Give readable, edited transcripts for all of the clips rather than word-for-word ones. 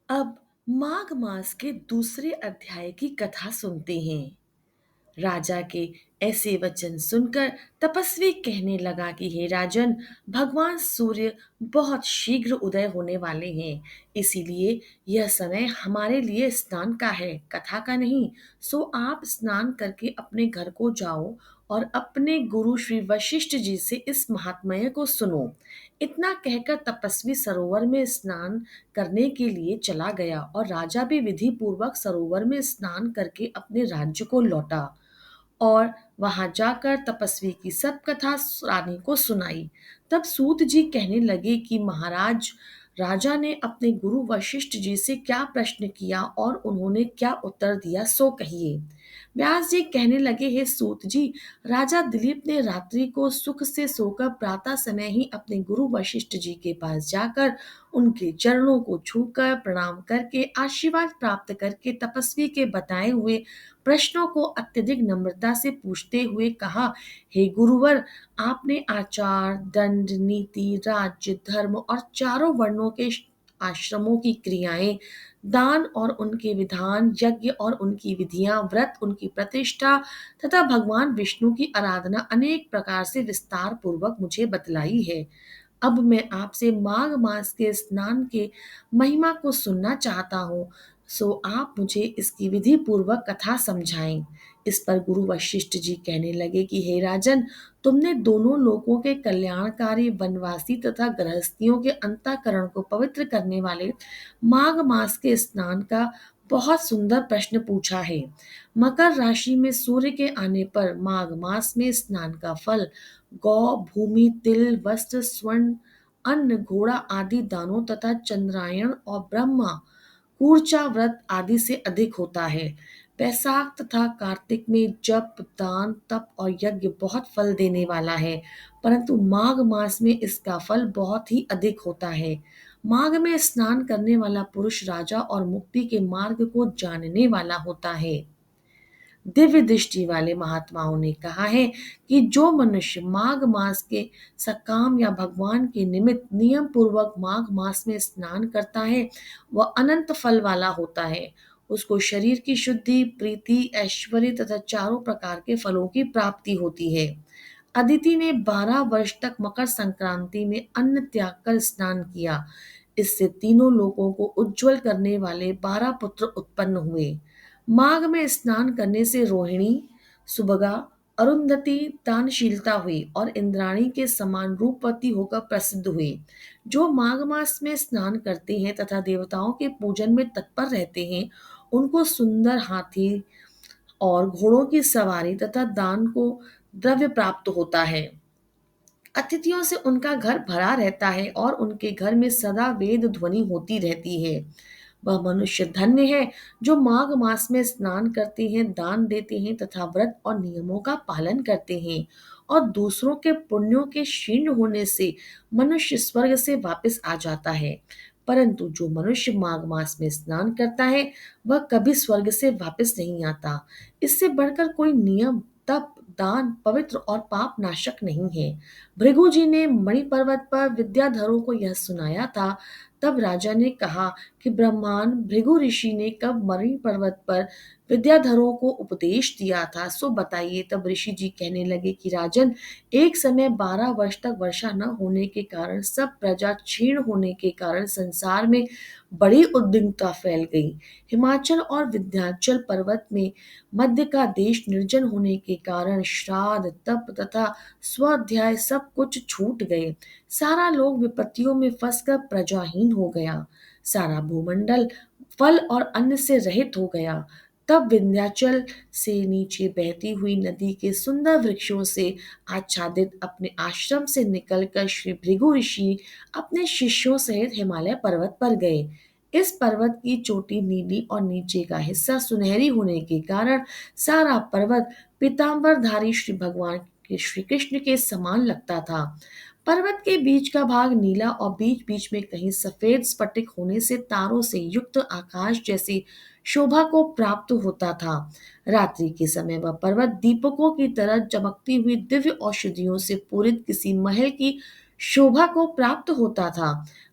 अब माघ मास के दूसरे अध्याय की कथा सुनते हैं। राजा के ऐसे वचन सुनकर तपस्वी कहने लगा कि हे राजन, भगवान सूर्य बहुत शीघ्र उदय होने वाले हैं। इसीलिए यह समय हमारे लिए स्नान का है, कथा का नहीं। सो आप स्नान करके अपने घर को जाओ और अपने गुरु श्री वशिष्ठ जी से इस महात्म्य को सुनो। इतना कहकर तपस्वी सरोवर में स्नान करने के लिए चला गया और राजा भी विधि पूर्वक सरोवर में स्नान करके अपने राज्य को लौटा और वहां जाकर तपस्वी की सब कथा रानी को सुनाई। तब सूत जी कहने लगे कि महाराज, राजा ने अपने गुरु वशिष्ठ जी से क्या प्रश्न किया और उन्होंने क्या उत्तर दिया, सो कहिए। व्यास जी कहने लगे, हे सूत जी, राजा दिलीप ने रात्रि को सुख से सोकर प्रातः समय ही अपने गुरु वशिष्ठ जी के पास जाकर उनके चरणों को छूकर प्रणाम करके आशीर्वाद प्राप्त करके तपस्वी के बताए हुए प्रश्नों को अत्यधिक नम्रता से पूछते हुए कहा, हे गुरुवर, आपने आचार, दंड, नीति, राज्य, धर्म और चारों वर्णों के आश्रमों की क्रियाएं, दान और उनके विधान, यज्ञ और उनकी विधियां, व्रत, उनकी प्रतिष्ठा तथा भगवान विष्णु की आराधना अनेक प्रकार से विस्तार पूर्वक मुझे बतलाई है। अब मैं आपसे माघ मास के स्नान के महिमा को सुनना चाहता हूँ। सो आप मुझे इसकी विधि पूर्वक कथा समझाएं। इस पर गुरु वशिष्ठ जी कहने लगे कि हे राजन, तुमने दोनों लोगों के कल्याणकारी वनवासी तथा गृहस्थियों के अंतःकरण को पवित्र करने वाले माघ मास के स्नान का बहुत सुंदर प्रश्न पूछा है। मकर राशि में सूर्य के आने पर माघ मास में स्नान का फल गौ, भूमि, तिल, वस्त्र, स्वर्ण, अन्न, घोड़ा आदि दानों तथा चंद्रायण और ब्रह्मा कूर्चा व्रत आदि से अधिक होता है। बैसाख तथा कार्तिक में जप, दान, तप और यज्ञ बहुत फल देने वाला है, परंतु माघ मास में इसका फल बहुत ही अधिक होता है। माघ में स्नान करने वाला पुरुष राजा और मुक्ति के मार्ग को जानने वाला होता है। दिव्य दृष्टि वाले महात्माओं ने कहा है कि जो मनुष्य माघ मास के सकाम या भगवान के निमित्त नियम पूर्वक माघ मास में स्नान करता है, वह अनंत फल वाला होता है। उसको शरीर की शुद्धि, प्रीति, ऐश्वर्य तथा चारों प्रकार के फलों की प्राप्ति होती है। अदिति ने 12 वर्ष तक मकर संक्रांति में अन्न त्याग कर स्नान किया। इससे तीनों लोगों को उज्जवल करने वाले 12 पुत्र उत्पन्न हुए। माघ में स्नान करने से रोहिणी, सुभगा, अरुंधति दानशीलता हुई और इंद्राणी के समान रूपवती होकर प्रसिद्ध हुए। जो माघ मास में स्नान करते हैं तथा देवताओं के पूजन में तत्पर रहते हैं, उनको सुंदर हाथी और घोड़ों की सवारी तथा दान को द्रव्य प्राप्त होता है। अतिथियों से उनका घर भरा रहता है और उनके घर में सदा वेद ध्वनि होती रहती है। वह मनुष्य धन्य है जो माघ मास में स्नान करते हैं, दान देते हैं तथा व्रत और नियमों का पालन करते हैं और दूसरों के पुण्यों के क्षीण होने से मनुष्य स्वर्ग से वापस आ जाता है। परंतु जो मनुष्य माघ मास में स्नान करता है, वह कभी स्वर्ग से वापस नहीं आता। इससे बढ़कर कोई नियम, तप, दान पवित्र और पाप नाशक नहीं है। भृगु जी ने मणि पर्वत पर विद्याधरों को यह सुनाया था। तब राजा ने कहा कि ब्रह्मांड भृगु ऋषि ने कब मणि पर्वत पर विद्याधरों को उपदेश दिया था, सो बताइए। तब ऋषि जी कहने लगे कि राजन, एक समय 12 वर्ष तक वर्षा न होने के कारण सब प्रजा क्षीण होने के कारण संसार में बड़ी उद्विग्नता फैल गई। हिमाचल और विंध्याचल पर्वत में मध्य का देश निर्जन होने के कारण श्राद्ध, तप तथा स्वाध्याय सब कुछ छूट गए। सारा लोग विपत्तियों में फंसकर प्रजाहीन हो गया। सारा भूमंडल फल और अन्न से रहित हो गया। तब विंध्याचल से नीचे बहती हुई नदी के सुंदर वृक्षों से आच्छादित अपने आश्रम से निकलकर श्री भृगु ऋषि अपने शिष्यों सहित हिमालय पर्वत पर गए। इस पर्वत की चोटी नीली और नीचे का हिस्सा सुनहरी होने के कारण सारा पर्वत पीतांबरधारी श्री भगवान के श्री कृष्ण के समान लगता था। पर्वत के बीच का भाग नीला और बीच बीच में कहीं सफेद स्फटिक होने से तारों से युक्त आकाश जैसी शोभा को प्राप्त होता था। रात्रि के समय वह पर्वत दीपकों की तरह चमकती हुई दिव्य औषधियों से पूरित किसी महल की शोभा को प्राप्त होता था।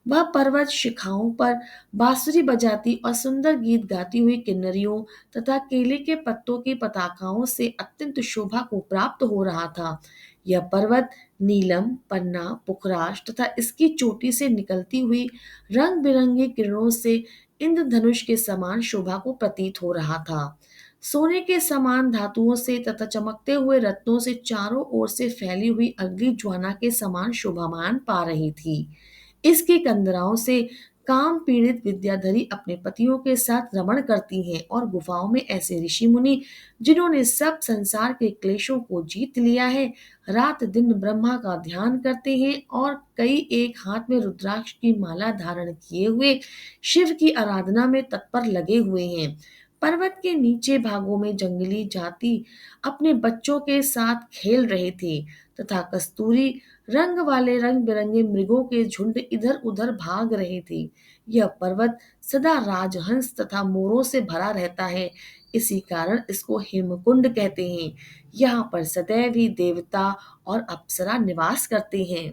वह पर्वत शिखाओं पर बांसुरी बजाती और सुंदर गीत गाती हुई किन्नरियों तथा केले के पत्तों की पताकाओं से अत्यंत शोभा को प्राप्त हो रहा था। यह पर्वत नीलम, पन्ना, पुखराज तथा इसकी चोटी से निकलती हुई रंग बिरंगी किरणों से इंद्रधनुष के समान शोभा को प्रतीत हो रहा था। सोने के समान धातुओं से तथा चमकते हुए रत्नों से चारों ओर से फैली हुई अग्नि ज्वाला के समान शोभामान पा रही थी। इसकी कंदराओं से काम पीड़ित विद्याधरी अपने पतियों के साथ रमण करती हैं और गुफाओं में ऐसे ऋषि मुनि जिन्होंने सब संसार के क्लेशों को जीत लिया है, रात दिन ब्रह्मा का ध्यान करते हैं और कई एक हाथ में रुद्राक्ष की माला धारण किए हुए शिव की आराधना में तत्पर लगे हुए हैं। पर्वत के नीचे भागों में जंगली जाति अपने बच्चों के साथ खेल रहे थे तथा कस्तूरी रंग वाले रंग बिरंगे मृगों के झुंड इधर उधर भाग रहे थे। यह पर्वत सदा राजहंस तथा मोरों से भरा रहता है, इसी कारण इसको हेमकुंड कहते हैं। यहाँ पर सदैव ही देवता और अप्सरा निवास करते हैं।